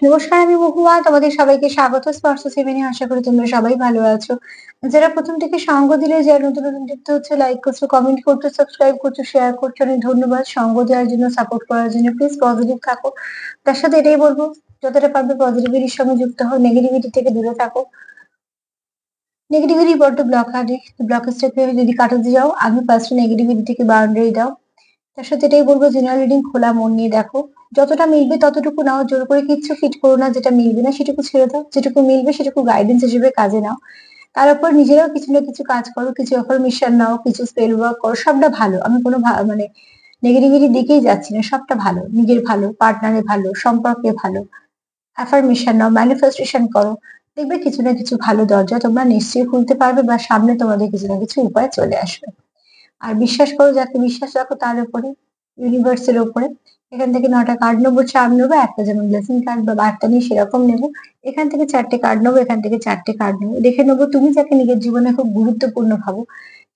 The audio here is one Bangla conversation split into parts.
নমস্কার, আমি মহুয়া। তোমাদের সবাইকে স্বাগত স্পর্শ সেভেনে। আশা করি তোমরা সবাই ভালো আছো। যারা প্রথম থেকে সঙ্গ দিলে, যারা নতুন নতুন যুক্ত হচ্ছে, লাইক করছো, কমেন্ট করছো, সাবস্ক্রাইব করছো, শেয়ার করছো, অনেক ধন্যবাদ। সঙ্গ দেওয়ার জন্য, সাপোর্ট করার জন্য। প্লিজ পজিটিভ থাকো। তার সাথে এটাই বলবো, যতটা পারবে পজিটিভিটির সঙ্গে যুক্ত হও, নেগেটিভিটি থেকে দূরে থাকো। নেগেটিভিটি বড্ড ব্লক আনে। ব্লকেজটাকে যদি কাটাতে যাও, আমি ফার্স্ট নেগেটিভিটি থেকে বাউন্ডারি দাও। তার সাথে এটাই বলবো, জেনারেল রিডিং খোলা মন নিয়ে দেখো। যতটা মিলবে ততটুকু নাও, জোর করে কিচ্ছু ফিট করো না। যেটা মিলবে না সেটুকু ছেড়ে দাও, যেটুকু মিলবে সেটুকু গাইডেন্স হিসেবে কাজে নাও। তার উপর নিজেরাও কিছু না কিছু কাজ করো, কিছু অ্যাফার্মেশন নাও, কিছু স্পেল ওয়ার্ক করো। সবটা ভালো, আমি কোনো মানে নেগেটিভিটির দিকেই যাচ্ছি না। সবটা ভালো, নিজের ভালো, পার্টনারের ভালো, সম্পর্কে ভালো। অ্যাফার্মেশন নাও, ম্যানিফেস্টেশন করো। দেখবে কিছু না কিছু ভালো দরজা তোমরা নিশ্চয়ই খুলতে পারবে, বা সামনে তোমাদের কিছু না কিছু উপায় চলে আসবে। আর বিশ্বাস করো, যাকে বিশ্বাস রাখো তার উপরে, ইউনিভার্সের উপরে। এখান থেকে 9টা কার্ড নেবো, চার্ম নেবো, একটা যেমন ব্লেসিং কার্ড বা বার্তা নিয়ে সেরকম নেবো। এখান থেকে 4টে কার্ড নেবো, এখান থেকে 4টে কার্ড নেবো। দেখে নেবো তুমি যাকে নিজের জীবনে খুব গুরুত্বপূর্ণ ভাবো,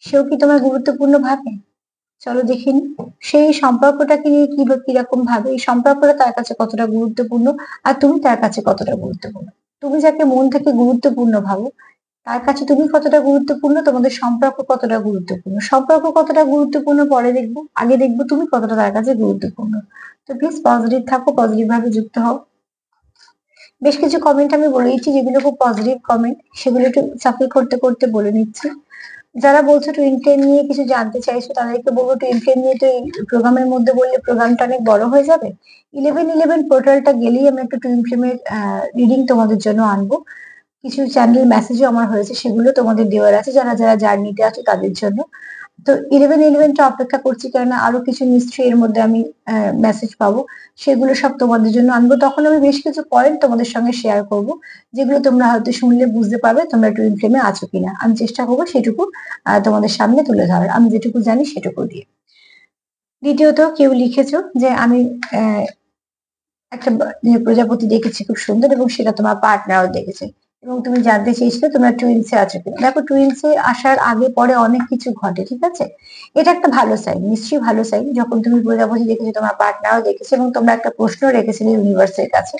সেও কি তোমার গুরুত্বপূর্ণ ভাবে। চলো দেখে নি, সেই সম্পর্কটাকে নিয়ে কি বা কিরকম ভাবে, এই সম্পর্কটা তার কাছে কতটা গুরুত্বপূর্ণ, আর তুমি তার কাছে কতটা গুরুত্বপূর্ণ। তুমি যাকে মন থেকে গুরুত্বপূর্ণ ভাবো, তার কাছে তুমি কতটা গুরুত্বপূর্ণ, তোমাদের সম্পর্ক কতটা গুরুত্বপূর্ণ। সম্পর্ক কতটা গুরুত্বপূর্ণ পরে দেখবো, আগে দেখবো তুমি কতটা তার কাছে গুরুত্বপূর্ণ। তো প্লিজ পজিটিভ থাকো, পজিটিভ ভাবে যুক্ত হও। বেশ কিছু কমেন্ট আমি বলে দিচ্ছি, যেগুলো খুব পজিটিভ কমেন্ট, সেগুলো একটু সাফল করতে করতে বলে নিচ্ছি। যারা বলছো টুইন ফ্লেম নিয়ে কিছু জানতে চাইছো, তাদেরকে বলবো টুইন ফ্লেম নিয়ে তো এই প্রোগ্রামের মধ্যে বললে প্রোগ্রামটা অনেক বড় হয়ে যাবে। 1111 পোর্টালটা গেলেই আমি একটা টুইন ফ্লেমের রিডিং তোমাদের জন্য আনবো। কিছু চ্যানেল মেসেজও আমার হয়েছে, সেগুলো তোমাদের দেওয়ার আছে, যারা যারা জার্নিতে আছে তাদের জন্য। তো 1111টা অপেক্ষা করছি, কেননা আরো কিছু নিশ্চয়ই এর মধ্যে আমি মেসেজ পাবো। সেগুলো সব তোমাদের জন্য আনবো। তখন আমি বেশ কিছু পয়েন্ট তোমাদের সঙ্গে শেয়ার করব, যেগুলো তোমরা হয়তো শুনলে বুঝতে পারবে তোমরা টুইন ফ্লেমে আছো কিনা। আমি চেষ্টা করবো সেটুকু তোমাদের সামনে তুলে ধরার, আমি যেটুকু জানি সেটুকু দিয়ে। দ্বিতীয়ত, কেউ লিখেছো যে আমি আহ, একটা প্রজাপতি দেখেছি খুব সুন্দর, এবং সেটা তোমার পার্টনারও দেখেছে, এবং তুমি জানতে চেয়েছিলে তোমরা টুইন্সে আছো কিনা। দেখো, টুইন্সে আসার আগে পরে অনেক কিছু ঘটে, ঠিক আছে। এটা একটা ভালো সাইন, নিশ্চয়ই ভালো সাইন। যখন তুমি প্রজাপতি দেখেছো, তোমার পার্টনারও দেখেছে, এবং তোমরা একটা প্রশ্ন রেখেছিলে ইউনিভার্সের কাছে,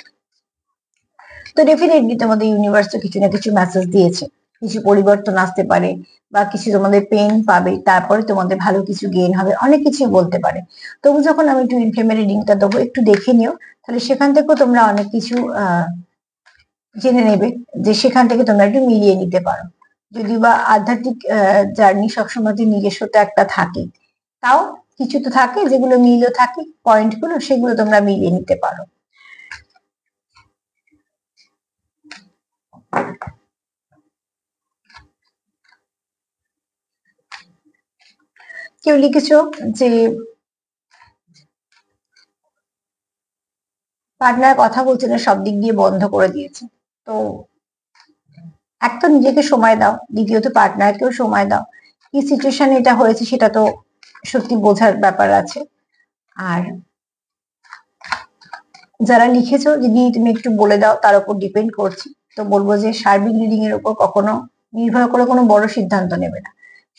তো ডেফিনেটলি তোমাদের ইউনিভার্স তো কিছু না কিছু মেসেজ দিয়েছে। কিছু পরিবর্তন আসতে পারে, বা কিছু তোমাদের পেন পাবে, তারপরে তোমাদের ভালো কিছু গেইন হবে, অনেক কিছু বলতে পারে। তবু যখন আমি টুইন ফ্লেমের রিডিংটা দেবো, একটু দেখে নিও, তাহলে সেখান থেকেও তোমরা অনেক কিছু জেনে নেবে, যে সেখান থেকে তোমরা একটু মিলিয়ে নিতে পারো। যদি বা আধ্যাত্মিক জার্নি সবসময় তো নিজস্বতা একটা থাকে, তাও কিছু তো থাকে যেগুলো মিলও থাকে, পয়েন্ট গুলো সেগুলো তোমরা মিলিয়ে নিতে পারো। কেউ লিখেছো যে পার্টনার কথা বলছে না, সব দিক দিয়ে বন্ধ করে দিয়েছে। তো এক তো নিজেকে সময় দাও, দ্বিতীয়ত পার্টনারকেও সময় দাও। কি সিচুয়েশন এটা হয়েছে সেটা তো সত্যি বোঝার ব্যাপার আছে। আর যারা লিখেছো, যদি তুমি একটু বলে দাও, তার উপর ডিপেন্ড করছি। তো বলবো যে সার্বিক রিডিং এর উপর কখনো নির্ভর করে কোনো বড় সিদ্ধান্ত নেবে না।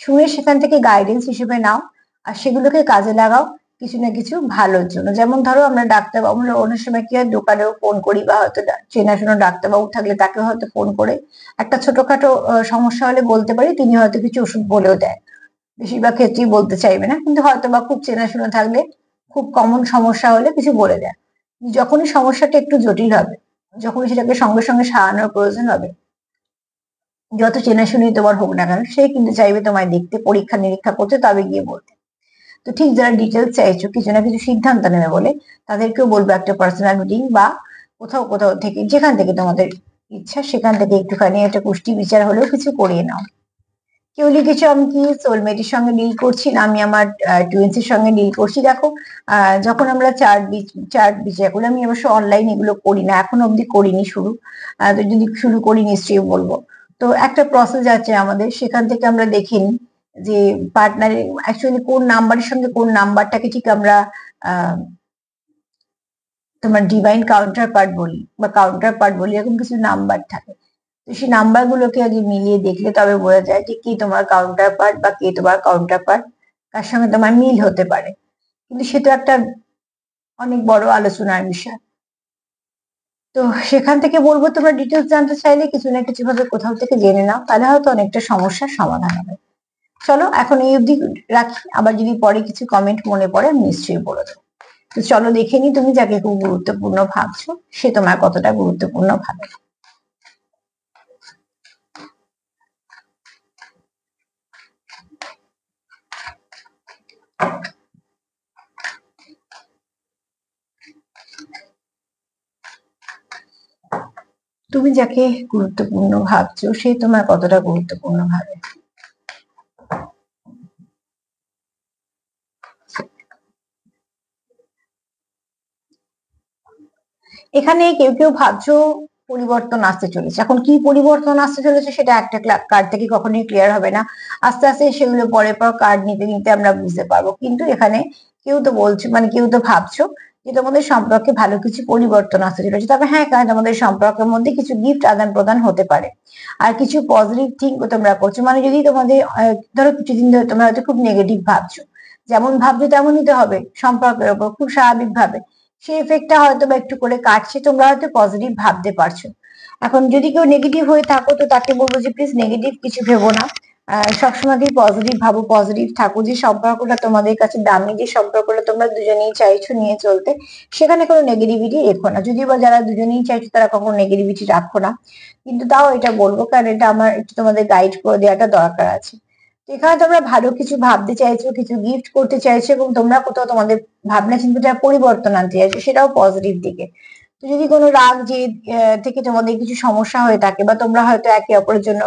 শুনে সেখান থেকে গাইডেন্স হিসেবে নাও, আর সেগুলোকে কাজে লাগাও কিছু না কিছু ভালোর জন্য। যেমন ধরো, আমরা ডাক্তারবাবু, আমরা অনেক সময় কি হয়, দোকানেও ফোন করি, বা হয়তো চেনাশোনা ডাক্তারবাবু থাকলে তাকে হয়তো ফোন করে একটা ছোটখাটো সমস্যা হলে বলতে পারি, তিনি হয়তো কিছু ওষুধ বলেও দেয়। বেশিরভাগ ক্ষেত্রেই বলতে চাইবে না, কিন্তু হয়তো বা খুব চেনাশোনা থাকলে, খুব কমন সমস্যা হলে কিছু বলে দেয়। যখনই সমস্যাটা একটু জটিল হবে, যখনই সেটাকে সঙ্গে সঙ্গে সারানোর প্রয়োজন হবে, যত চেনাশুনি তোমার হোক না কেন, সে কিন্তু চাইবে তোমায় দেখতে, পরীক্ষা নিরীক্ষা করতে, তবে গিয়ে বলতে। তো ঠিক যারা ডিটেলস চাইছো কিছু না কিছু সিদ্ধান্ত নেবে বলে, তাদেরকেও বলবো একটা পার্সোনাল মিটিং, বা কোথাও কোথাও থেকে, যেখান থেকে তোমাদের ইচ্ছা সেখান থেকে একটুখানি একটা পুষ্টি বিচার হলেও কিছু করিয়ে নাও। কেউ লিখেছো আমি কি সোলমেটের সঙ্গে ডিল করছি না, আমি আমার টুইন্স এর সঙ্গে ডিল করছি। দেখো, যখন আমরা চার্ট বিচার করি, আমি অবশ্য অনলাইন এগুলো করি না, এখন অব্দি করিনি শুরু। তো যদি শুরু করি নিশ্চয়ই বলবো। তো একটা প্রসেস আছে আমাদের, সেখান থেকে আমরা দেখে নিই যে পার্টনারের অ্যাকচুয়ালি কোন নাম্বারের সঙ্গে কোন নাম্বারটাকে ঠিক আমরা আহ তোমার ডিভাইন কাউন্টার পার্ট বলি, বা কাউন্টার পার্ট বলি, এরকম কিছু নাম্বার থাকে। তো সেই নাম্বার গুলোকে আগে মিলিয়ে দেখলে তবে বোঝা যায় যে কি তোমার কাউন্টার পার্ট, বা কে তোমার কাউন্টার পার্ট, কার সঙ্গে তোমার মিল হতে পারে। কিন্তু সেটা একটা অনেক বড় আলোচনার বিষয়। তো সেখান থেকে বলবো তোমরা ডিটেলস জানতে চাইলে কিছু না কিছু ভাবে কোথাও থেকে জেনে নাও, তাহলে হয়তো অনেকটা সমস্যার সমাধান হবে। চলো এখন এই অবধি রাখি, আবার যদি পরে কিছু কমেন্ট মনে পড়ে আমি নিশ্চয়ই বলে দেবো। তো চলো দেখে নি তুমি যাকে খুব গুরুত্বপূর্ণ ভাবছো সে তোমার কতটা গুরুত্বপূর্ণ ভাবে। তুমি যাকে গুরুত্বপূর্ণ ভাবছো সে তোমার কতটা গুরুত্বপূর্ণ ভাবে। এখানে কেউ কেউ ভাবছো পরিবর্তন আসতে চলেছে। এখন কি পরিবর্তন আসতে চলেছে সেটা একটা কার্ড থেকে কখনোই ক্লিয়ার হবে না, আস্তে আস্তে সেগুলো পরে পর কার্ড নিতে নিতে আমরা বুঝতে পারবো। কিন্তু এখানে কেউ তো বলছো, মানে কেউ তো ভাবছো যে তোমাদের সম্পর্কে ভালো কিছু পরিবর্তন আসতে চলেছে। তবে হ্যাঁ, কারণ তোমাদের সম্পর্কের মধ্যে কিছু গিফট আদান প্রদান হতে পারে, আর কিছু পজিটিভ থিঙ্ক তোমরা করছো। মানে যদি তোমাদের ধরো কিছুদিন ধরে তোমরা হয়তো খুব নেগেটিভ ভাবছো, যেমন ভাবছো তেমনই তো হবে সম্পর্কের উপর, খুব স্বাভাবিক ভাবে সেই এফেক্টটা হয়তো বা একটু করে কাটছে, তোমরা হয়তো পজিটিভ ভাবতে পারছো। এখন যদি কেউ নেগেটিভ হয়ে থাকো তো তাকে বলবো যে প্লিজ নেগেটিভ কিছু ভেবো না, সবসময় পজিটিভ ভাবো, পজিটিভ থাকো। যে সম্পর্কটা তোমাদের কাছে দামি, যে সম্পর্কটা তোমরা দুজনেই চাইছো নিয়ে চলতে, সেখানে কোনো নেগেটিভিটি রেখো না। যদিও বা যারা দুজনেই চাইছো তারা কখনো নেগেটিভিটি রাখো না, কিন্তু তাও এটা বলবো কারণ এটা আমার একটু তোমাদের গাইড করে দেওয়াটা দরকার আছে। এখানে তোমরা ভালো কিছু ভাবতে চাইছো, কিছু গিফট করতে চাইছো, এবং তোমরা কোথাও তোমাদের ভাবনা চিন্তাটা পরিবর্তন আনতে চাইছো, সেটাও পজিটিভ দিকে। তো যদি কোনো রাগ জেদ থেকে তোমাদের কিছু সমস্যা হয়ে থাকে, বা তোমরা হয়তো একে অপরের জন্য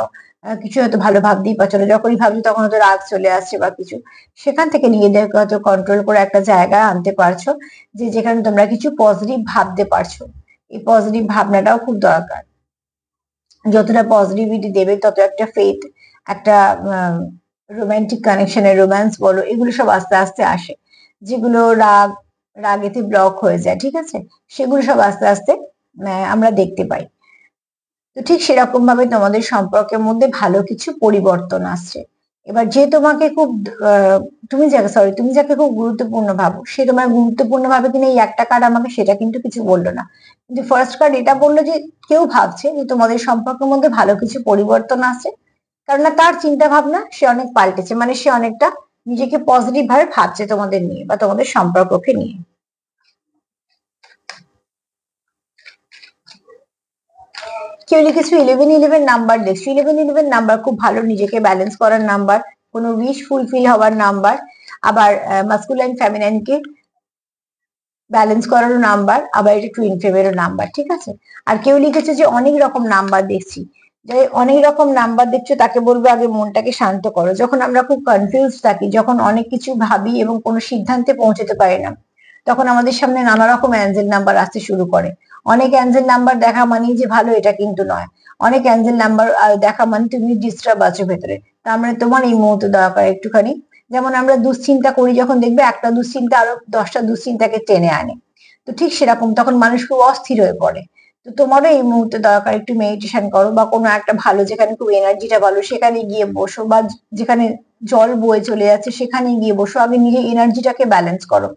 কিছু হয়তো ভালো ভাবতেই পারছো না, যখনই ভাবছো তখন হয়তো রাগ চলে আসছে বা কিছু, সেখান থেকে নিজেদেরকে হয়তো কন্ট্রোল করে একটা জায়গায় আনতে পারছো যে যেখানে তোমরা কিছু পজিটিভ ভাবতে পারছো। এই পজিটিভ ভাবনাটাও খুব দরকার। যতটা পজিটিভিটি দেবে তত একটা ফেথ, একটা রোমান্টিক কানেকশনের রোম্যান্স বলো, এগুলো সব আস্তে আস্তে আসে। যেগুলো রাগেতে ব্লক হয়ে যায়, ঠিক আছে, সেগুলো সব আস্তে আস্তে আমরা দেখতে পাই। তো ঠিক সেরকম ভাবে তোমাদের সম্পর্কের মধ্যে ভালো কিছু পরিবর্তন আসছে। এবার যে তোমাকে খুব তুমি যাকে খুব গুরুত্বপূর্ণ ভাবো সে তোমার গুরুত্বপূর্ণ ভাবে কিনা এই একটা কার্ড আমাকে সেটা কিন্তু কিছু বললো না, কিন্তু ফার্স্ট কার্ড এটা বললো যে কেউ ভাবছে যে তোমাদের সম্পর্কের মধ্যে ভালো কিছু পরিবর্তন আসছে, কেননা তার চিন্তা ভাবনা সে অনেক পাল্টেছে, মানে সে অনেকটা নিজেকে পজিটিভ ভাবে ভাবছে তোমাদের নিয়ে বা তোমাদের সম্পর্ককে নিয়ে। কেউ লিখেছো 1111 নাম্বার, দেখছো 1111 নাম্বার খুব ভালো নিজেকে ব্যালেন্স করার নাম্বার, কোনো উইশ ফুলফিল হওয়ার নাম্বার, আবার মাস্কুলাইন ফেমিনাইন কে ব্যালেন্স করারও নাম্বার, আবার এটা টুইন ফ্লেমেরও নাম্বার, ঠিক আছে। আর কেউ লিখেছে যে অনেক রকম নাম্বার দেখছি, যে অনেক রকম নাম্বার দেখছো তাকে বলবো আগে মনটাকে শান্ত করো। যখন আমরা খুব কনফিউজ থাকি, যখন অনেক কিছু ভাবি এবং কোনো সিদ্ধান্তে পৌঁছতে পারি না, তখন আমাদের সামনে নানা রকম অ্যাঞ্জেল নাম্বার আসতে শুরু করে। অনেক অ্যাঞ্জেল নাম্বার দেখা মানেই যে ভালো এটা কিন্তু নয়। অনেক অ্যাঞ্জেল নাম্বার দেখা মানে তুমি ডিস্টার্ব আছো ভেতরে, তার মানে তোমার এই মুহূর্তে দরকার একটুখানি, যেমন আমরা দুশ্চিন্তা করি যখন, দেখবে একটা দুশ্চিন্তা আরো 10টা দুশ্চিন্তাকে টেনে আনে, তো ঠিক সেরকম তখন মানুষ খুব অস্থির হয়ে পড়ে। তো তোমারও এই মুহূর্তে দরকার একটু মেডিটেশন করো, বা কোনো একটা ভালো যেখানে খুব এনার্জিটা ভালো সেখানে গিয়ে বসো, বা যেখানে জল বয়ে চলে যাচ্ছে সেখানে গিয়ে বসো, আগে নিজের এনার্জিটাকে ব্যালেন্স করো।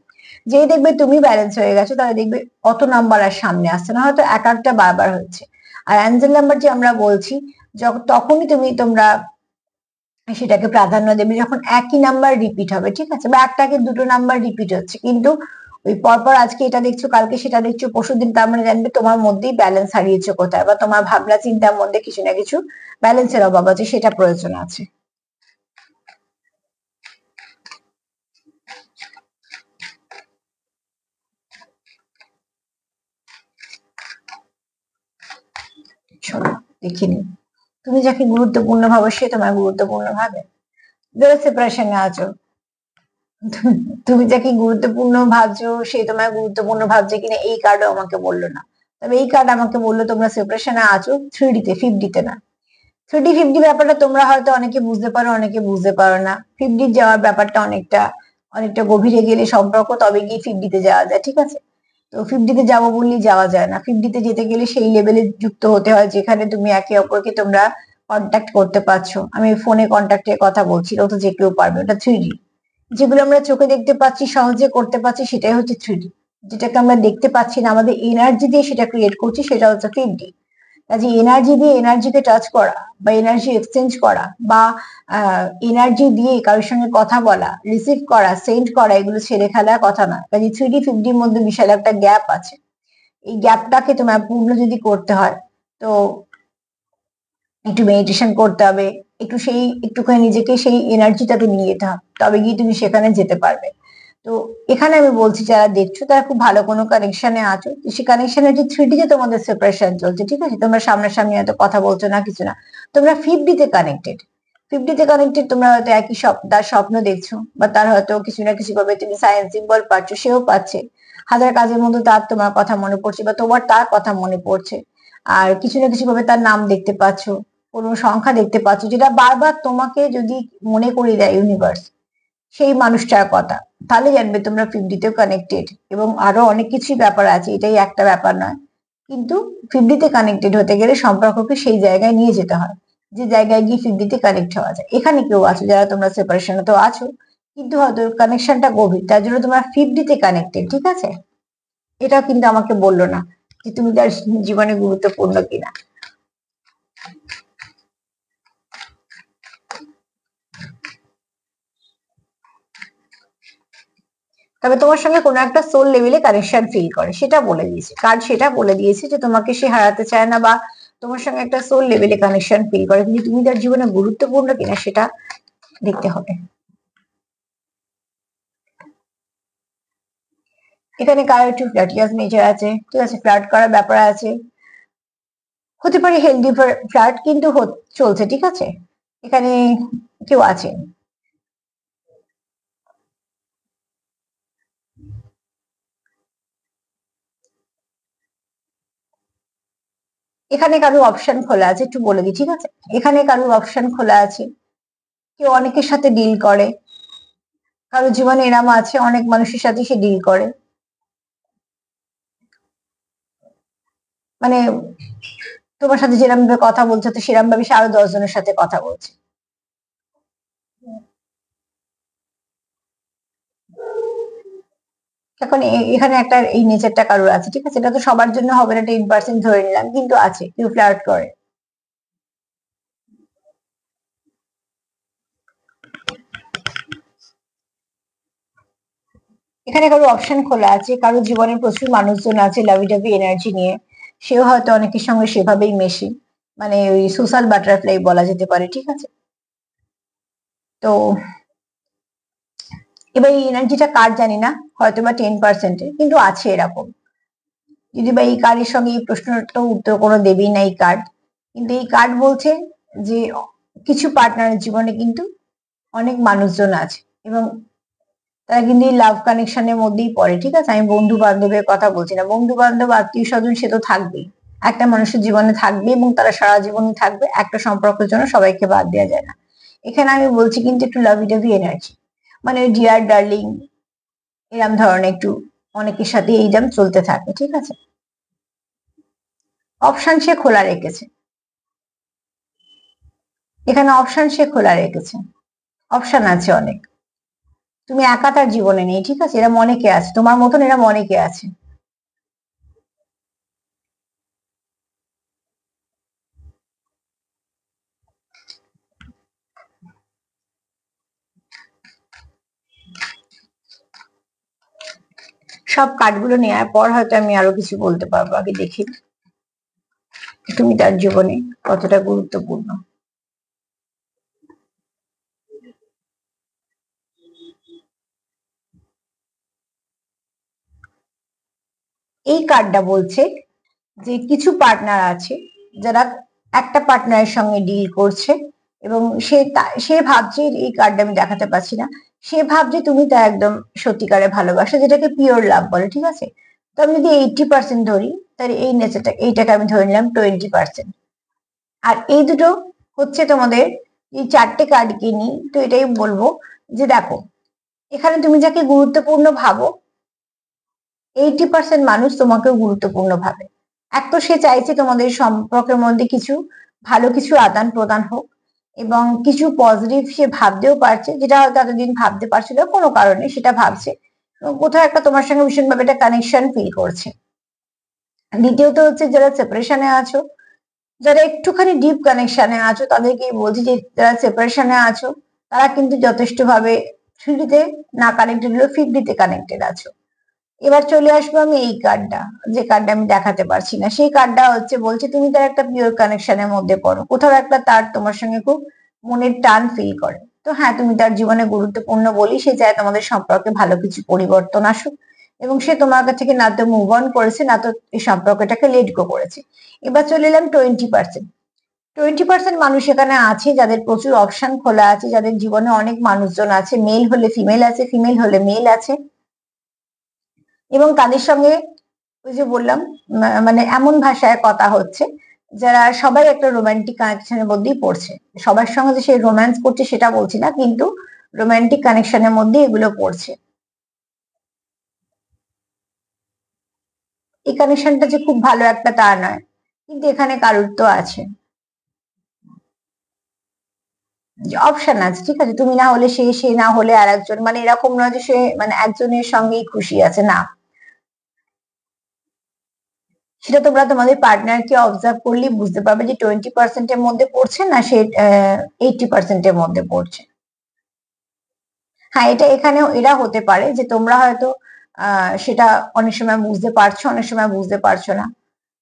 যেই দেখবে তুমি ব্যালেন্স হয়ে গেছো তাহলে দেখবে অত নাম্বার আর সামনে আসছে না, হয়তো এক একটা বারবার হচ্ছে। আর অ্যাঞ্জেল নাম্বার যে আমরা বলছি, তখনই তোমরা সেটাকে প্রাধান্য দেবে যখন একই নাম্বার রিপিট হবে, ঠিক আছে, বা একটাকে দুটো নাম্বার রিপিট হচ্ছে, কিন্তু ওই পরপর আজকে এটা দেখছো কালকে সেটা দেখছো পরশুদিন, তার মানে জানবে তোমার মধ্যেই ব্যালেন্স হারিয়েছে কোথায়, বা তোমার ভাবনা চিন্তার মধ্যে কিছু না কিছু ব্যালেন্সের অভাব আছে, সেটা প্রয়োজন আছে। চলো দেখে নি তুমি যাকে গুরুত্বপূর্ণ ভাবো সে তোমার গুরুত্বপূর্ণ ভাবে। ধরো সেপারেশনে আছো, তুমি যাকে গুরুত্বপূর্ণ ভাবছো সে তোমার গুরুত্বপূর্ণ ভাবছে কিনা এই কার্ডও আমাকে বললো না। তবে এই কার্ড আমাকে বললো তোমরা সেপারেশনে আছো 3D তে, 5D তে না। 3D 5D ব্যাপারটা তোমরা হয়তো অনেকে বুঝতে পারো, অনেকে বুঝতে পারো না। 5D যাওয়ার ব্যাপারটা অনেকটা অনেকটা গভীরে গেলে সম্পর্ক তবে গিয়ে 5D তে যাওয়া যায়, ঠিক আছে। তো 5D তে যাবো বললেই যাওয়া যায় না, 5D তে যেতে গেলে সেই লেভেলে যুক্ত হতে হয় যেখানে তুমি একে অপরকে তোমরা কন্ট্যাক্ট করতে পারছো। আমি ফোনে কন্ট্যাক্টের কথা বলছি, ও তো যে কেউ পারবে, ওটা 3D। যেগুলো আমরা চোখে দেখতে পাচ্ছি সহজে করতে পারছি সেটাই হচ্ছে 3D। যেটাকে আমরা দেখতে পাচ্ছি না, আমাদের এনার্জি দিয়ে সেটা ক্রিয়েট করছি, সেটা হচ্ছে 50। কাজে এনার্জি দিয়ে এনার্জিকে টাচ করা বা এনার্জি এক্সচেঞ্জ করা বা এনার্জি দিয়ে কারোর সঙ্গে কথা বলা, রিসিভ করা, সেন্ড করা, এগুলো ছেড়ে খেলার কথা না। কাজে 3D 50-র মধ্যে বিশাল একটা গ্যাপ আছে। এই গ্যাপটাকে তোমার পূর্ণ যদি করতে হয়, তো একটু মেডিটেশন করতে হবে, একটু সেই একটুখানি নিজেকে সেই এনার্জিটাকে নিয়ে যেতে হবে, তবে গিয়ে তুমি সেখানে যেতে পারবে। তো এখানে আমি বলছি যারা দেখছো তারা খুব ভালো কোনো কানেকশনে আছো, সেই কানেকশনের যে 3D তে তোমাদের সেপারেশন চলছে, ঠিক আছে, তোমরা সামনাসামনি হয়তো কথা বলছো না, কিছু না, তোমরা 50 তে কানেক্টেড। 50 তে কানেক্টেড, তোমরা হয়তো একই তার স্বপ্ন দেখছো, বা তার হয়তো কিছু না কিছু ভাবে তুমি সায়েন্স সিম্বল পাচ্ছ, সেও পাচ্ছে। হাজার কাজের মধ্যে তার তোমার কথা মনে পড়ছে, বা তোমার তার কথা মনে পড়ছে। আর কিছু না কিছু ভাবে তার নাম দেখতে পাচ্ছো, কোনো সংখ্যা দেখতে পাচ্ছ, যেটা বারবার তোমাকে যদি মনে করিয়ে দেয় ইউনিভার্স সেই মানুষটার কথা, তাহলে জানবে তোমরা 50 কানেক্টেড। এবং আরো অনেক কিছুই ব্যাপার আছে, এটাই একটা ব্যাপার নয়। কিন্তু 50 কানেক্টেড হতে গেলে সম্পর্ককে সেই জায়গায় নিয়ে যেতে হয়, যে জায়গায় গিয়ে 50 কানেক্ট হওয়া যায়। এখানে কেউ আছো যারা তোমরা সেপারেশনে তো আছো, কিন্তু হয়তো কানেকশনটা গভীর, তার জন্য তোমরা 50 কানেক্টেড, ঠিক আছে। এটাও কিন্তু আমাকে বললো না যে তুমি তার জীবনে গুরুত্বপূর্ণ কিনা। তবে তোমার সঙ্গে কোনো একটা সোল লেভেলে কানেকশন ফিল করে, সেটা বলে দিয়েছে কার্ড, সেটা বলে দিয়েছে যে তোমাকে সে হারাতে চায় না, বা তোমার সঙ্গে একটা সোল লেভেলে কানেকশন ফিল করে, কিন্তু তুমি তার জীবনে গুরুত্বপূর্ণ কিনা সেটা দেখতে হবে। এখানে কারো একটু ফ্ল্যাটিয়াস নেচার আছে, ঠিক আছে, ফ্লার্ট করার ব্যাপার আছে, হতে পারে হেলদি ফ্লার্ট, কিন্তু চলছে, ঠিক আছে। এখানে কেউ আছে, এখানে কারোর অপশন খোলা আছে, একটু বলে দিই, ঠিক আছে। এখানে কারোর অপশন খোলা আছে, কেউ অনেকের সাথে ডিল করে, কারো জীবনে এরম আছে অনেক মানুষের সাথে সে ডিল করে, মানে তোমার সাথে যেরকম ভাবে কথা বলছে তো সেরকম ভাবে সে আরো 10 জনের সাথে কথা বলছে। এখন এখানে একটা এই নেচারটা কারোর আছে, ঠিক আছে, এটা তো সবার জন্য হবে না, 10% ধরে নিলাম, কিন্তু আছে, কেউ ফ্লার্ট করে। এখানে কারো অপশন খোলা আছে, কারো জীবনে প্রচুর মানুষজন আছে লাভি ডাভি এনার্জি নিয়ে, সেও হয়তো অনেকের সঙ্গে সেভাবেই মেশে, মানে ওই সোশ্যাল বাটারফ্লাই বলা যেতে পারে, ঠিক আছে। তো এবার এই এনার্জিটা কার জানি না, হয়তো বা 10%, কিন্তু আছে এরকম। যদি বা এই কার্ডের সঙ্গে এই প্রশ্নটা উত্তর কোনো দেবেই না এই কার্ড, কিন্তু এই কার্ড বলছে যে কিছু পার্টনারের জীবনে কিন্তু অনেক মানুষজন আছে, এবং তারা কিন্তু এই লাভ কানেকশনের মধ্যেই পড়ে, ঠিক আছে। আমি বন্ধু বান্ধবের কথা বলছি না, বন্ধু বান্ধব আত্মীয় স্বজন সে তো থাকবেই, একটা মানুষের জীবনে থাকবে, এবং তারা সারা জীবনই থাকবে, একটা সম্পর্কের জন্য সবাইকে বাদ দেওয়া যায় না। এখানে আমি বলছি কিন্তু একটু লাভি ডাভি এনার্জি, মানে ডিয়ার ডার্লিং, এরম ধরনের একটু অনেকের সাথে এইরকম চলতে থাকে, ঠিক আছে। অপশন সে খোলা রেখেছে, এখানে অপশন সে খোলা রেখেছে, অপশন আছে অনেক। তুমি একা তার জীবনে নেই, ঠিক আছে, এরম অনেকে আছে, তোমার মতন এরম অনেকে আছে। সব কার্ডগুলো নেওয়ার পর হয়তো আমি আরো কিছু বলতে পারবো, আগে দেখি তুমি তার জীবনে কতটা গুরুত্বপূর্ণ। এই কার্ডটা বলছে যে কিছু পার্টনার আছে যারা একটা পার্টনারের সঙ্গে ডিল করছে, এবং সে ভাবছে, এই কার্ডটা আমি দেখাতে পারছি না, সে ভাবছে তুমি তার একদম সত্যিকারের ভালোবাসা, যেটাকে পিওর লাভ বলে, ঠিক আছে। তো আমি যদি 80% ধরি, তাহলে এই নেচারটা, এইটাকে আমি ধরে নিলাম 20%। আর এই দুটো হচ্ছে তোমাদের এই চারটে কার্ডকে নিই, তো এটাই বলবো যে দেখো, এখানে তুমি যাকে গুরুত্বপূর্ণ ভাবো, 80% মানুষ তোমাকেও গুরুত্বপূর্ণ ভাবে। এক তো সে চাইছে তোমাদের সম্পর্কের মধ্যে কিছু ভালো কিছু আদান প্রদান হোক, এবং কিছু পজিটিভ সে ভাবতেও পারছে, যেটা হয়তো এতদিন ভাবতে পারছিল কোনো কারণে, সেটা ভাবছে। কোথাও একটা তোমার সঙ্গে ভীষণভাবে একটা কানেকশন ফিল করছে। দ্বিতীয়ত হচ্ছে যারা সেপারেশনে আছো, যারা একটুখানি ডিপ কানেকশনে আছো, তাদেরকে বলছি যে যারা সেপারেশনে আছো তারা কিন্তু যথেষ্ট ভাবে 3D-তে না কানেক্টেড হলেও 5D-তে কানেক্টেড আছো। এবার চলে আসবো আমি এই কার্ডটা, যে কার্ডটা আমি দেখাতে পারছি না, সেই কার্ডটা হচ্ছে বলছে তুমি তার একটা পিওর কানেকশনের মধ্যে পড়ো, কোথাও একটা তার তোমার সঙ্গে খুব মনের টান ফিল করে। তো হ্যাঁ, তুমি তার জীবনে গুরুত্বপূর্ণ বলি সে চায় তোমাদের সম্পর্কে ভালো কিছু পরিবর্তন আসুক, এবং সে তোমার কাছ থেকে না তো মুভ অন করেছে, না তো এই সম্পর্কটাকে লেট গো করেছে। এবার চলে এলাম 20%। 20% মানুষ এখানে আছে যাদের প্রচুর অপশন খোলা আছে, যাদের জীবনে অনেক মানুষজন আছে, মেল হলে ফিমেল আছে, ফিমেল হলে মেল আছে, এবং তাদের সঙ্গে ওই যে বললাম মানে এমন ভাষায় কথা হচ্ছে যারা সবাই একটা রোমান্টিক কানেকশনের মধ্যেই পড়ছে। সবার সঙ্গে যে সে রোম্যান্স করছে সেটা বলছি না, কিন্তু রোমান্টিক কানেকশনের মধ্যে এগুলো পড়ছে। এই কানেকশনটা যে খুব ভালো একটা তা নয়, কিন্তু এখানে কারুর তো আছে, অপশন আছে, ঠিক আছে, তুমি না হলে সে, সে না হলে আর একজন, মানে এরকম নয় যে সে মানে একজনের সঙ্গেই খুশি আছে, না। সেটা তোমরা তোমাদের পার্টনারকে অবজার্ভ করলেই বুঝতে পারবে যে 20%-এর মধ্যে পড়ছে না সে 80%-এর মধ্যে পড়ছে। হ্যাঁ, এটা এখানেও এরা হতে পারে যে তোমরা হয়তো সেটা অনেক সময় বুঝতে পারছো, অনেক সময় বুঝতে পারছো না।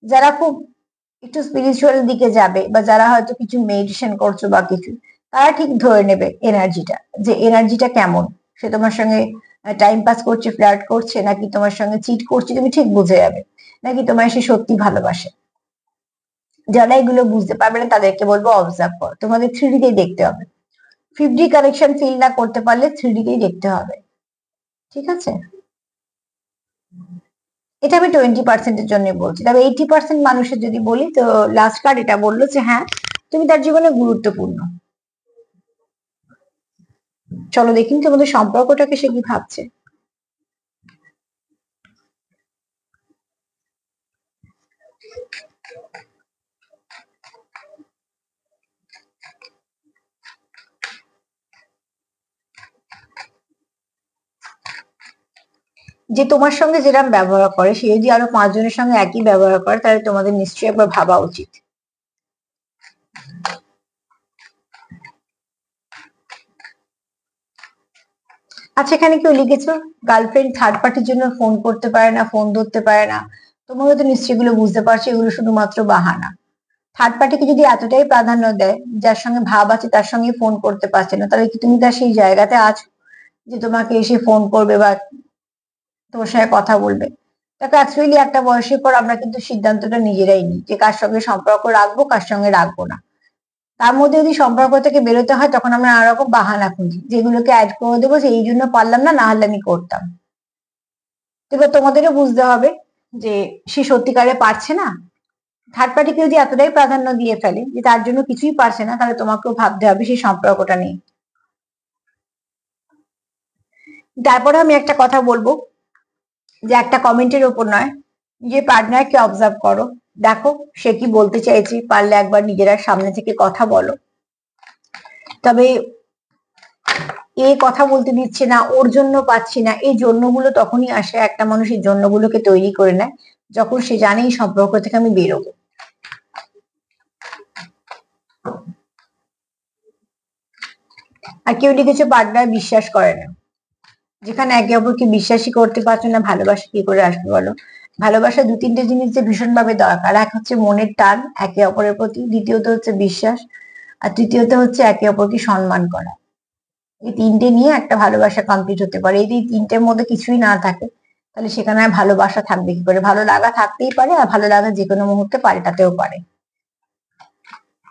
যারা খুব একটু স্পিরিচুয়াল দিকে যাবে বা যারা হয়তো কিছু মেডিটেশন করছো বা কিছু, তারা ঠিক ধরে নেবে এনার্জিটা, যে এনার্জিটা কেমন, সে তোমার সঙ্গে টাইম পাস করছে, ফ্লার্ট করছে, নাকি তোমার সঙ্গে চিট করছে, তুমি ঠিক বুঝে যাবে, নাকি তোমায় সে সত্যি ভালোবাসে। যারা এগুলো বুঝতে পারবে না তাদেরকে বলবো অবজার্ভ করো, তোমাদের 3D-তেই দেখতে হবে। 5D কানেকশন ফিল না করতে পারলে 3D-তেই দেখতে হবে, ঠিক আছে। এটা আমি 20%-এর জন্য বলছি। তবে 80% মানুষের যদি বলি, তো লাস্ট কার্ড এটা বললো যে হ্যাঁ, তুমি তার জীবনে গুরুত্বপূর্ণ। চলো দেখি তোমাদের সম্পর্কটাকে সে কি ভাবছে। যে তোমার সঙ্গে যেরকম ব্যবহার করে, সে যদি আরো 5 জনের সঙ্গে একই ব্যবহার করে, তাহলে তোমাদের নিশ্চয়ই একবার ভাবা উচিত। আচ্ছা, এখানে কেউ লিখেছো গার্লফ্রেন্ড থার্ড পার্টির জন্য ফোন করতে পারে না, ফোন ধরতে পারে না। তোমরা তো নিশ্চয়ই এগুলো বুঝতে পারছো, এগুলো শুধুমাত্র বাহানা। থার্ড পার্টিকে যদি এতটাই প্রাধান্য দেয়, যার সঙ্গে ভাব আছে তার সঙ্গে ফোন করতে পারছে না, তাহলে কি তুমি তার সেই জায়গাতে আছো যে তোমাকে এসে ফোন করবে বা তোমার সঙ্গে কথা বলবে? দেখো, অ্যাকচুয়ালি একটা বয়সের পর আমরা কিন্তু সিদ্ধান্তটা নিজেরাই নিই যে কার সঙ্গে সম্পর্ক রাখবো, কার সঙ্গে রাখবো না। তার মধ্যে যদি সম্পর্ক থেকে বেরোতে হয়, তখন আমরা নানা রকম বাহানা খুঁজি, যেগুলোকে অ্যাড করে দেবো যে এই জন্য পারলাম না, না হলে আমি করতাম। এবার তোমাদেরও বুঝতে হবে যে সে সত্যিকারে পারছে না। থার্ড পার্টিকে যদি এতটাই প্রাধান্য দিয়ে ফেলে যে তার জন্য কিছুই পারছে না, তাহলে তোমাকেও ভাবতে হবে সেই সম্পর্কটা নিয়ে। তারপরে আমি একটা কথা বলবো, যে একটা কমেন্টের ওপর নয়, যে পার্টনারকে অবজার্ভ করো, দেখো সে কি বলতে চাইছে, পারলে একবার নিজেরা সামনে থেকে কথা বলো। তবে এ কথা বলতে দিচ্ছে না, ওর জন্য পাচ্ছি না, এই জন্যগুলো তখনই আসে, একটা মানুষ এই জন্যগুলোকে তৈরি করে নেয় যখন সে জানে এই সম্পর্ক থেকে আমি বেরোবো। আর কেউ লিখেছে পার্টনার বিশ্বাস করে না। যেখানে একে অপরকে বিশ্বাসই করতে পারছো না, ভালোবাসা কি করে আসবে বলো? ভালোবাসা 2-3টে জিনিস যে ভীষণভাবে দরকার। এক হচ্ছে মনের টান একে অপরের প্রতি, দ্বিতীয়ত হচ্ছে বিশ্বাস, আর তৃতীয়ত হচ্ছে একে অপরকে সম্মান করা। এই 3টে নিয়ে একটা ভালোবাসা কমপ্লিট হতে পারে। এই 3টের মধ্যে কিছুই না থাকে, তাহলে সেখানে আর ভালোবাসা থাকবে কি করে? ভালো লাগা থাকতেই পারে, আর ভালো লাগা যে কোনো মুহূর্তে পাল্টাতেও পারে।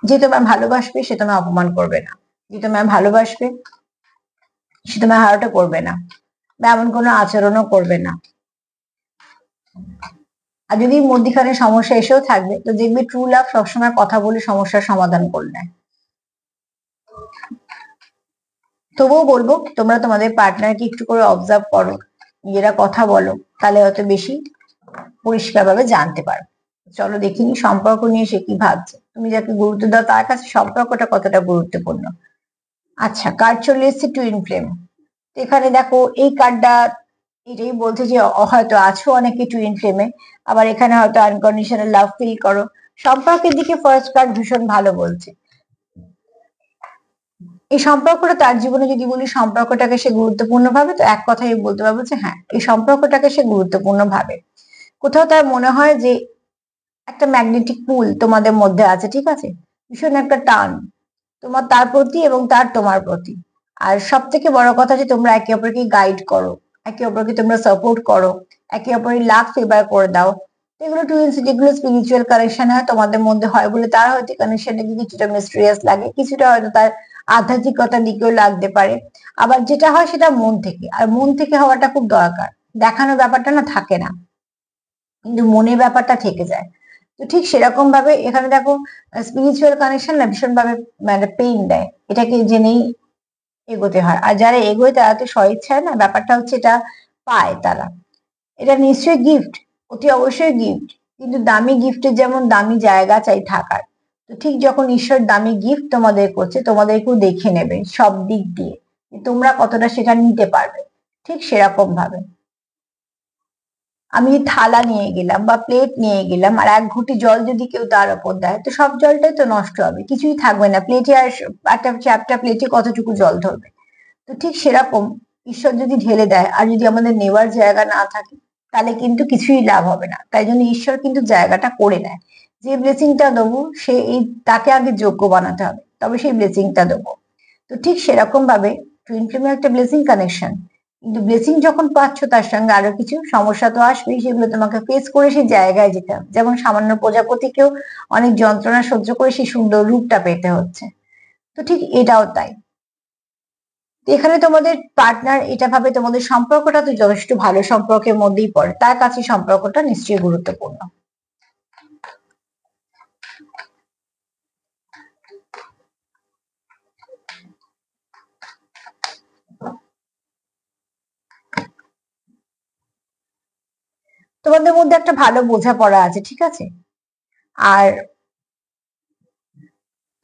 যে তোমায় ভালোবাসবে সে তোমায় অপমান করবে না, যে তোমায় ভালোবাসবে সে তোমায় হারাটা করবে না, বা এমন কোনো আচরণও করবে না। আর যদি মধ্যিখানে সমস্যা এসেও থাকবে, তো দেখবে ট্রু লাভ সবসময় কথা বলে সমস্যার সমাধান করে নেয়। তবুও বলবো তোমরা তোমাদের পার্টনারকে একটু করে অবজার্ভ করো, নিজেরা কথা বলো, তাহলে হয়তো বেশি পরিষ্কারভাবে জানতে পারবে। চলো দেখিনি সম্পর্ক নিয়ে সে কি ভাবছে, তুমি যাকে গুরুত্ব দাও তার কাছে সম্পর্কটা কতটা গুরুত্বপূর্ণ। আচ্ছা, কার্ড চলে এসেছে টুইন ফ্লেম। এখানে দেখো এই কার্ডটা এটাই বলছে যে হয়তো আছো অনেকে টুইন ফ্লেমে, আবার এখানে হয়তো আনকন্ডিশনাল লাভ ফিল করো। সম্পর্কের দিকে ফার্স্ট কার্ড ভীষণ ভালো বলছে। এই সম্পর্কটা তার জীবনে যদি বলি সম্পর্কটাকে সে গুরুত্বপূর্ণ ভাবে, তো এক কথাই বলতে পারবো যে হ্যাঁ, এই সম্পর্কটাকে সে গুরুত্বপূর্ণ ভাবে। কোথাও তার মনে হয় যে একটা ম্যাগনেটিক পুল তোমাদের মধ্যে আছে, ঠিক আছে, ভীষণ একটা টান তোমার তার প্রতি এবং তার তোমার প্রতি। আর সব থেকে বড় কথা যে তোমরা একে অপরকে গাইড করো, একে অপরকে তোমরা সাপোর্ট করো, একে অপরের লাক ফেভার করে দাও। এগুলো টুইন্স যেগুলো স্পিরিচুয়াল কানেকশন হয় তোমাদের মধ্যে হয় বলে তার হয়তো কানেকশনটাকে কিছুটা মিস্টেরিয়াস লাগে, কিছুটা হয়তো তার আধ্যাত্মিকতার দিকেও লাগতে পারে। আবার যেটা হয় সেটা মন থেকে, আর মন থেকে হওয়াটা খুব দরকার। দেখানোর ব্যাপারটা না থাকে না, কিন্তু মনের ব্যাপারটা থেকে যায়। তো ঠিক সেরকম ভাবে এখানে দেখো স্পিরিচুয়াল কানেকশন না ভীষণ ভাবে মানে পেইন দেয়, এটাকে জেনেই এগোতে হয়। আর যারা এগোয় তারা তো স্বইচ্ছায় না, ব্যাপারটা হচ্ছে এটা পায় তারা। এটা নিশ্চয়ই গিফট, অতি অবশ্যই গিফট, কিন্তু দামি গিফটের যেমন দামি জায়গা চাই থাকার, তো ঠিক যখন ঈশ্বর দামি গিফট তোমাদের করছে তোমাদেরকেও দেখে নেবে সব দিক দিয়ে যে তোমরা কতটা সেটা নিতে পারবে। ঠিক সেরকম ভাবে আমি থালা নিয়ে গেলাম বা প্লেট নিয়ে গেলাম, আর এক ঘুঁটি জল যদি কেউ তার উপর দেয় তো সব জলটাই তো নষ্ট হবে, কিছুই থাকবে না প্লেটে। আর একটা চ্যাপ্টা প্লেটে কতটুকু জল ধরবে? তো ঠিক সেরকম ঈশ্বর যদি ঢেলে দেয় আর যদি আমাদের নেওয়ার জায়গা না থাকে, তাহলে কিন্তু কিছুই লাভ হবে না। তাই জন্য ঈশ্বর কিন্তু জায়গাটা করে নেয়, যে ব্লেসিংটা দেবো সে এই তাকে আগে যোগ্য বানাতে হবে, তবে সেই ব্লেসিংটা দেবো। তো ঠিক সেরকম ভাবে টুইন ফ্লেমে একটা ব্লেসিং কানেকশন, কিন্তু ব্লেসিং যখন পাচ্ছ তার সঙ্গে আরো কিছু সমস্যা তো আসবেই, সেগুলো তোমাকে ফেস করে সেই জায়গায় যেতে হবে। যেমন সামান্য প্রজাপতিকেও অনেক যন্ত্রণা সহ্য করে সেই সুন্দর রূপটা পেতে হচ্ছে, তো ঠিক এটাও তাই। এখানে তোমাদের পার্টনার এটা ভাবে তোমাদের সম্পর্কটা তো যথেষ্ট ভালো সম্পর্কের মধ্যেই পড়ে, তার কাছে সম্পর্কটা নিশ্চয়ই গুরুত্বপূর্ণ। তোমাদের মধ্যে একটা ভালো বোঝাপড়া আছে, ঠিক আছে। আর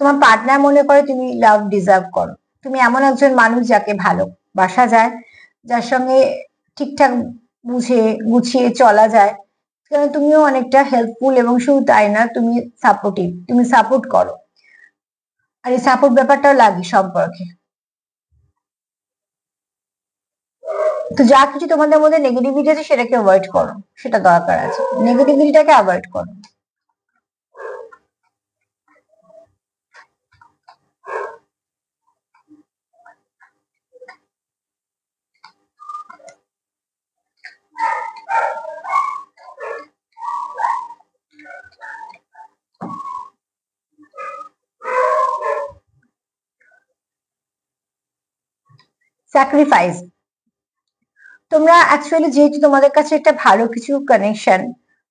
তোমার পার্টনার মনে করে তুমি লাভ ডিজার্ভ করো, তুমি এমন একজন মানুষ যাকে ভালোবাসা যায়, যার সঙ্গে ঠিকঠাক বুঝে গুছিয়ে চলা যায়। কারণ তুমিও অনেকটা হেল্পফুল, এবং শুধু তাই না, তুমি সাপোর্টিভ, তুমি সাপোর্ট করো। আর এই সাপোর্ট ব্যাপারটাও লাগে সম্পর্কে। তো যা কিছু তোমাদের মধ্যে নেগেটিভিটি আছে সেটাকে অ্যাভয়েড করো, সেটা দরকার আছে, নেগেটিভিটিটাকে অ্যাভয়েড করো। স্যাক্রিফাইস, তোমরা অ্যাকচুয়ালি যেহেতু তোমাদের কাছে একটা ভালো কিছু কানেকশন,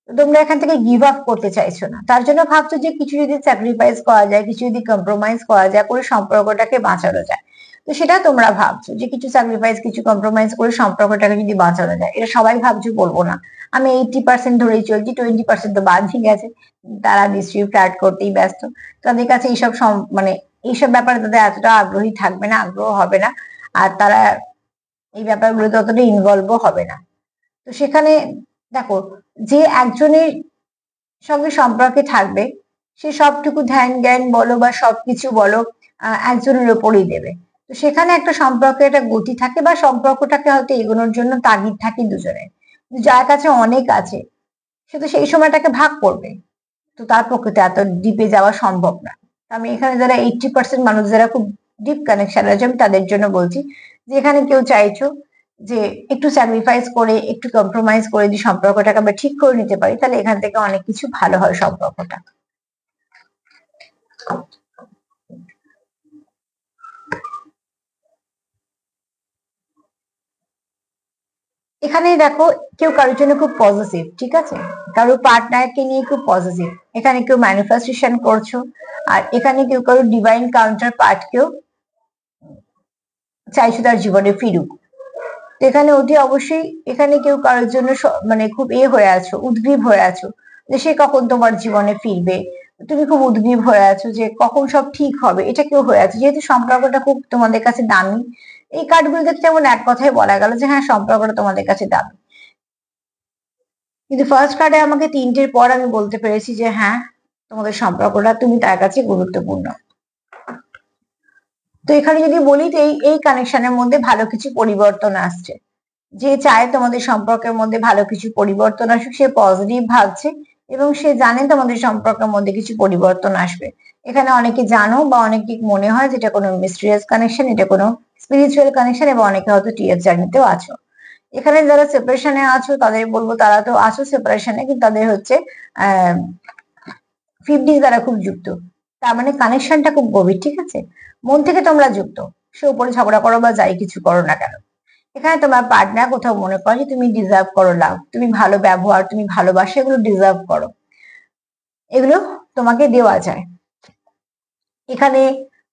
তোমরা এখান থেকে গিভ আপ করতে চাইছো না, তার জন্য ভাবছো যে কিছু যদি স্যাক্রিফাইস করা যায়, কিছু যদি কম্প্রোমাইজ করা যায় করে সম্পর্কটাকে বাঁচানো যায়। তো সেটা তোমরা ভাবছো যে কিছু স্যাক্রিফাইস কিছু কম্প্রোমাইজ করে সম্পর্কটাকে যদি বাঁচানো যায়, এটা সবাই ভাবছো বলবো না। আমি 80% ধরেই চলছি, 20% তো বাদ হয়ে গেছে, তারা নিশ্চয়ই ফ্ল্যাট করতেই ব্যস্ত। তাদের কাছে এইসব মানে এইসব ব্যাপারে তাদের এতটা আগ্রহী থাকবে না, আগ্রহ হবে না। আর তারা এই ব্যাপারগুলোতে অতটা ইনভলভও হবে না। তো সেখানে দেখো, যে একজনের সঙ্গে সম্পর্কে থাকবে সে সবটুকু ধ্যান জ্ঞান বলো বা সবকিছু বলো একজনের ওপরই দেবে। তো সেখানে একটা সম্পর্কে একটা গতি থাকে, বা সম্পর্কটাকে হয়তো এগোনোর জন্য তাগিদ থাকে দুজনের। যার কাছে অনেক আছে সে তো সেই সময়টাকে ভাগ করবে, তো তার পক্ষে তো এত ডিপে যাওয়া সম্ভব না। আমি এখানে যারা 80% মানুষ যারা খুব ডিপ কানেকশন আছে আমি তাদের জন্য বলছি যে এখানে কেউ চাইছো যে একটু স্যাক্রিফাইস করে একটু কম্প্রোমাইজ করে যদি সম্পর্কটাকে আমরা ঠিক করে নিতে পারি, তাহলে এখান থেকে অনেক কিছু ভালো হয় সম্পর্কটা। এখানে দেখো, কেউ কারোর জন্য খুব পজিটিভ, ঠিক আছে, কারোর পার্টনারকে নিয়ে খুব পজিটিভ। এখানে কেউ ম্যানিফেস্টেশন করছো, আর এখানে কেউ কারোর ডিভাইন কাউন্টার পার্টকেও চাইছো তার জীবনে ফিরুক। এখানে অতি অবশ্যই এখানে কেউ কারোর জন্য মানে খুব হয়ে আছো, উদ্গ্রীব হয়ে আছো যে সে কখন তোমার জীবনে ফিরবে। তুমি খুব উদ্গ্রীব হয়ে আছো যে কখন সব ঠিক হবে, এটা কেউ হয়ে আছে, যেহেতু সম্পর্কটা খুব তোমাদের কাছে দামি। এই কার্ডগুলো দেখতে যেমন এক কথায় বলা গেল যে হ্যাঁ সম্পর্কটা তোমাদের কাছে দামি, কিন্তু ফার্স্ট কার্ডে আমাকে 3টের পর আমি বলতে পেরেছি যে হ্যাঁ তোমাদের সম্পর্কটা তুমি তার কাছে গুরুত্বপূর্ণ। তো এখানে যদি বলি তো এই কানেকশনের মধ্যে ভালো কিছু পরিবর্তন আসছে, যে চায় তোমাদের সম্পর্কের মধ্যে ভালো কিছু পরিবর্তন আসুক, সে পজিটিভ ভাবছে এবং সে জানে তোমাদের সম্পর্কের মধ্যে কিছু পরিবর্তন আসবে। এখানে অনেকে জানো বা অনেকে মনে হয় যেটা কোনো মিস্টিরিয়াস কানেকশন, এটা কোনো স্পিরিচুয়াল কানেকশন, এবং অনেকে হয়তো টিএস জার্নিতেও আছো। এখানে যারা সেপারেশনে আছো তাদের বলবো তারা তো আছো সেপারেশনে, কিন্তু তাদের হচ্ছে 50 দ্বারা খুব যুক্ত, তার মানে কানেকশনটা খুব গভীর, ঠিক আছে, মন থেকে তোমরা যুক্ত, সে উপরে ঝগড়া করো বা যাই কিছু করো না কেন। এখানে তোমার পার্টনার কোথাও মনে করে যে তুমি ডিজার্ভ করো লাভ, তুমি ভালো ব্যবহার, তুমি ভালোবাসা, এগুলো ডিজার্ভ করো, এগুলো তোমাকে দেওয়া যায়। এখানে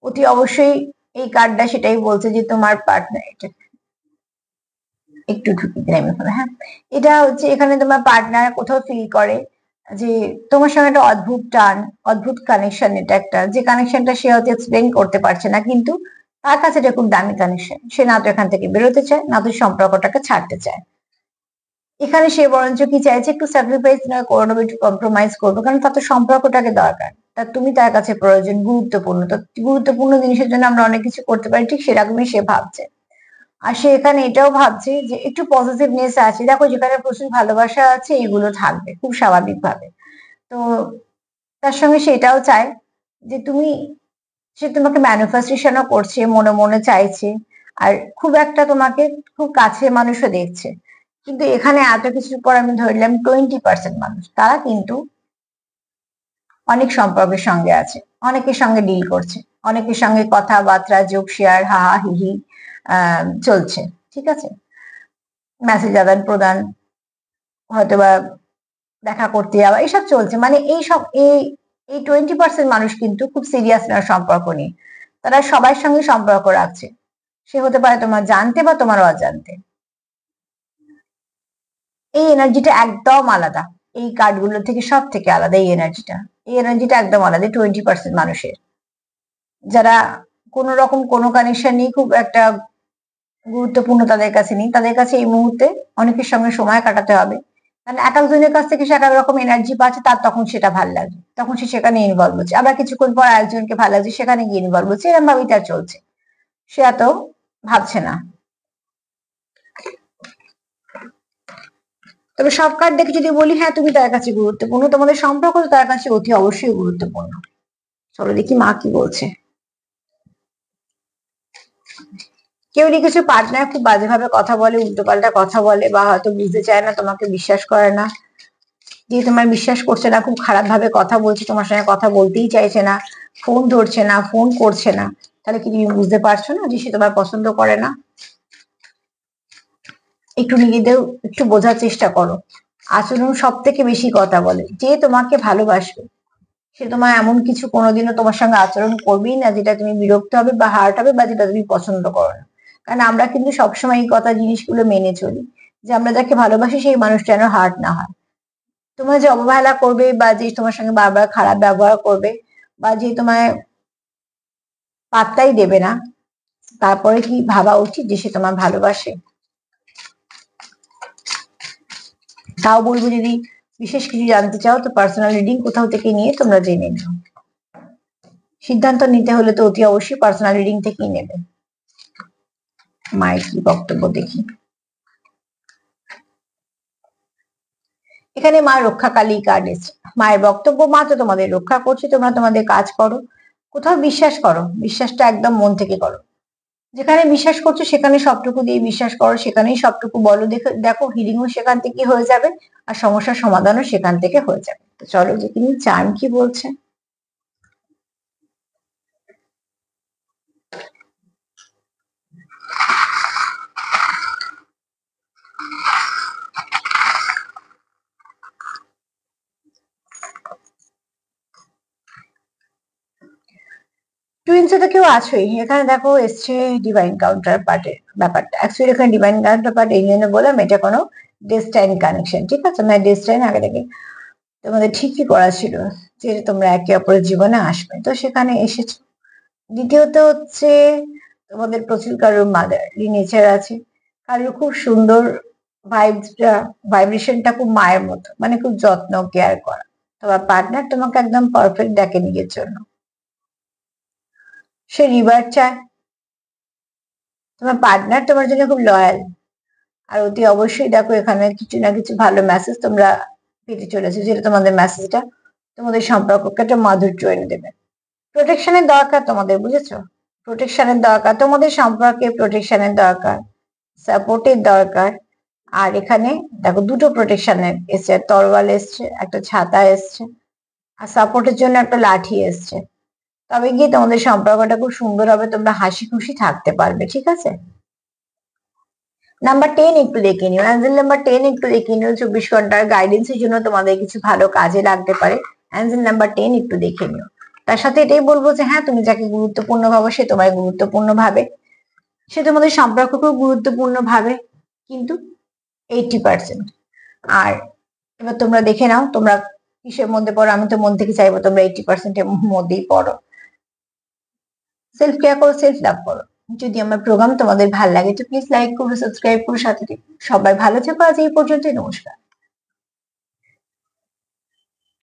অতি অবশ্যই এই কার্ডটা সেটাই বলছে যে তোমার পার্টনার, এটা একটু ঢুকে দিলাম এখানে, হ্যাঁ, এটা হচ্ছে এখানে তোমার পার্টনার কোথাও ফিল করে যে তোমার সঙ্গে একটা অদ্ভুত টান, অদ্ভুত কানেকশন, এটা একটা যে কানেকশনটা সে হয়তো এক্সপ্লেন করতে পারছে না, কিন্তু তার কাছে এটা খুব দামি কানেকশন, সে না তো এখান থেকে বেরোতে চায় না তো সম্পর্কটাকে ছাড়তে চায়। এখানে সে বরঞ্চ কি চাইছে একটু স্যাক্রিফাইস না করবো, একটু কম্প্রোমাইজ করবো, কারণ তার তো সম্পর্কটাকে দরকার, তা তুমি তার কাছে প্রয়োজন, গুরুত্বপূর্ণ, তো গুরুত্বপূর্ণ জিনিসের জন্য আমরা অনেক কিছু করতে পারি, ঠিক সেরকমই সে ভাবছে। আর সে এখানে এটাও ভাবছে যে একটু পজিটিভনেস আছে, দেখো যেখানে প্রচুর ভালোবাসা আছে এগুলো থাকবে খুব স্বাভাবিক ভাবে। তো তার সঙ্গে সে এটাও চায় যে তুমি, সে তোমাকে ম্যানিফেস্টেশনও করছে, মনে মনে চাইছে, আর খুব একটা তোমাকে খুব কাছের মানুষও দেখছে। কিন্তু এখানে এত কিছুর পর আমি ধরলাম 20% মানুষ তারা কিন্তু অনেক সম্পর্কের সঙ্গে আছে, অনেকের সঙ্গে ডিল করছে, অনেকের সঙ্গে কথাবার্তা, যোগ শেয়ার, হাহা হিহি চলছে, ঠিক আছে, মেসেজ আদান প্রদান, হয়তোবা দেখা করতে যাওয়া, এসব চলছে, মানে এইসব এই 20% মানুষ কিন্তু খুব সিরিয়াস না সম্পর্ক নিয়ে, তারা সবার সঙ্গে সম্পর্ক রাখছে, সে হতে পারে তোমার জানতে বা তোমার অজান্তে। এই এনার্জিটা একদম আলাদা, এই কার্ডগুলো থেকে সব থেকে আলাদা এই এনার্জিটা, এই এনার্জিটা একদম আলাদা 20% মানুষের, যারা কোন রকম কোনো কানেকশন নেই, খুব একটা গুরুত্বপূর্ণ তাদের কাছে নেই, তাদের কাছে এই মুহূর্তে অনেকের সঙ্গে সময় কাটাতে হবে, কারণ এক একজনের কাছ থেকে সে এক এক রকম এনার্জি পাচ্ছে, তার তখন সেটা ভাল লাগে, তখন সে সেখানে ইনভলভ হচ্ছে, আবার কিছুক্ষণ পর আরেকজনকে ভালো লাগছে, সেখানে গিয়ে ইনভলভ হচ্ছে, এরকম ভাবেই তার চলছে, সে এত ভাবছে না। তবে সব কার্ড দেখে যদি বলি হ্যাঁ তুমি তার কাছে গুরুত্বপূর্ণ, তোমাদের সম্পর্ক তার কাছে অতি অবশ্যই গুরুত্বপূর্ণ। চলো দেখি মা কি বলছে। কেউ কিছু পার্টনার খুব বাজেভাবে কথা বলে, উল্টোপাল্টা কথা বলে, বা হয়তো বুঝতে চায় না, তোমাকে বিশ্বাস করে না, যে তোমার বিশ্বাস করছে না, খুব খারাপ ভাবে কথা বলছে, তোমার সঙ্গে কথা বলতেই চাইছে না, ফোন ধরছে না, ফোন করছে না, তাহলে কি তুমি বুঝতে পারছো না যে সে তোমার পছন্দ করে না? একটু নিজেদের একটু বোঝার চেষ্টা করো। আচরণ সব থেকে বেশি কথা বলে, যে তোমাকে ভালোবাসবে সে তোমার এমন কিছু কোনোদিনও তোমার সঙ্গে আচরণ করবেই না যেটা তুমি বিরক্ত হবে বা হার্ট হবে বা যেটা তুমি পছন্দ করো না, কারণ আমরা কিন্তু সবসময় এই কথা জিনিসগুলো মেনে চলি যে আমরা যাকে ভালোবাসি সেই মানুষটা যেন হার্ট না হয়। তোমার যে অবহেলা করবে বা যে তোমার সঙ্গে বারবার খারাপ ব্যবহার করবে বা যে তোমায় পাত্তাই দেবে না, তারপরে কি ভাবা উচিত যে সে তোমার ভালোবাসে? তাও বলবো যদি বিশেষ কিছু জানতে চাও তো পার্সোনাল রিডিং কোথাও থেকে নিয়ে তোমরা জেনে নিও। সিদ্ধান্ত নিতে হলে তো অতি অবশ্যই পার্সোনাল রিডিং থেকেই নেবে। মায়ের কি বক্তব্য দেখি। এখানে মা রক্ষাকালী কার্ড এসেছে, মায়ের বক্তব্য মা তো তোমাদের রক্ষা করছে, তোমরা তোমাদের কাজ করো, কোথাও বিশ্বাস করো, বিশ্বাসটা একদম মন থেকে করো, যেখানে বিশ্বাস করছো সেখানে সবটুকু দিয়ে বিশ্বাস করো, সেখানেই সবটুকু বলো, দেখো দেখো হিলিংও সেখান থেকে হয়ে যাবে আর সমস্যার সমাধানও সেখান থেকে হয়ে যাবে। তো চলো যে তিনি চার্ম কি বলছে। টুইন্সে তো কেউ আছোই, এখানে দেখো এসছে ডিভাইন কাউন্টার পার্টের ব্যাপারটা, অ্যাকচুয়ালি এখানে ডিভাইন কাউন্টার পার্ট এই জন্য বললাম এটা কোনো ডেস্টাইন কানেকশন, ঠিক আছে, মানে ডেস্টাইন আগে থেকে তোমাদের ঠিকই করা ছিল যে তোমরা একে অপরের জীবনে আসবে, তো সেখানে এসেছো। দ্বিতীয়ত হচ্ছে তোমাদের প্রচুর কারোর মাদারলি নেচার আছে, কারোর খুব সুন্দর ভাইবসটা, ভাইব্রেশনটা খুব মায়ের মতো, মানে খুব যত্ন কেয়ার করা। তোমার পার্টনার তোমাকে একদম পারফেক্ট দেখে নিজের জন্য, সে রিবার চায়। তোমার পার্টনার তোমার জন্য খুব লয়াল। আর অতি অবশ্যই দেখো এখানে কিছু না কিছু ভালো মেসেজ তোমরা পেতে চলেছো, যেটা তোমাদের মেসেজটা তোমাদের সম্পর্ককে একটা মাধুর্য এনে দেবে। প্রোটেকশনের দরকার তোমাদের, বুঝেছো? প্রোটেকশনের দরকার তোমাদের সম্পর্কে, প্রোটেকশনের দরকার, সাপোর্টের দরকার। আর এখানে দেখো দুটো প্রোটেকশনের এসছে, তরোয়াল এসছে, একটা ছাতা এসছে, আর সাপোর্টের জন্য একটা লাঠি এসছে। তবে গিয়ে তোমাদের সম্পর্কটা খুব সুন্দর হবে, তোমরা হাসি খুশি থাকতে পারবে, ঠিক আছে? নাম্বার 10 একটু দেখে নিও, অ্যাঞ্জেল নাম্বার 10 একটু দেখে নিও, 24 ঘন্টার গাইডেন্সের জন্য তোমাদের কিছু ভালো কাজে লাগতে পারে। অ্যাঞ্জেল নাম্বার 10 একটু দেখে নিও। তার সাথে এটাই বলবো যে হ্যাঁ, তুমি যাকে গুরুত্বপূর্ণ ভাবো সে তোমায় গুরুত্বপূর্ণ ভাবে, সে তোমাদের সম্পর্ককেও গুরুত্বপূর্ণ ভাবে, কিন্তু 80%। আর এবার তোমরা দেখে নাও তোমরা কিসের মধ্যে পড়ো। আমি তো মন থেকে চাইবো তোমরা 80%-এর মধ্যেই পড়ো। সেলফ কেয়ার করো, সেলফ লাভ করো। যদি আমার প্রোগ্রাম তোমাদের ভালো লাগে তো প্লিজ লাইক করো, সাবস্ক্রাইব করো, সাথে থেকো। সবাই ভালো থেকো, আজ এই পর্যন্তই, নমস্কার।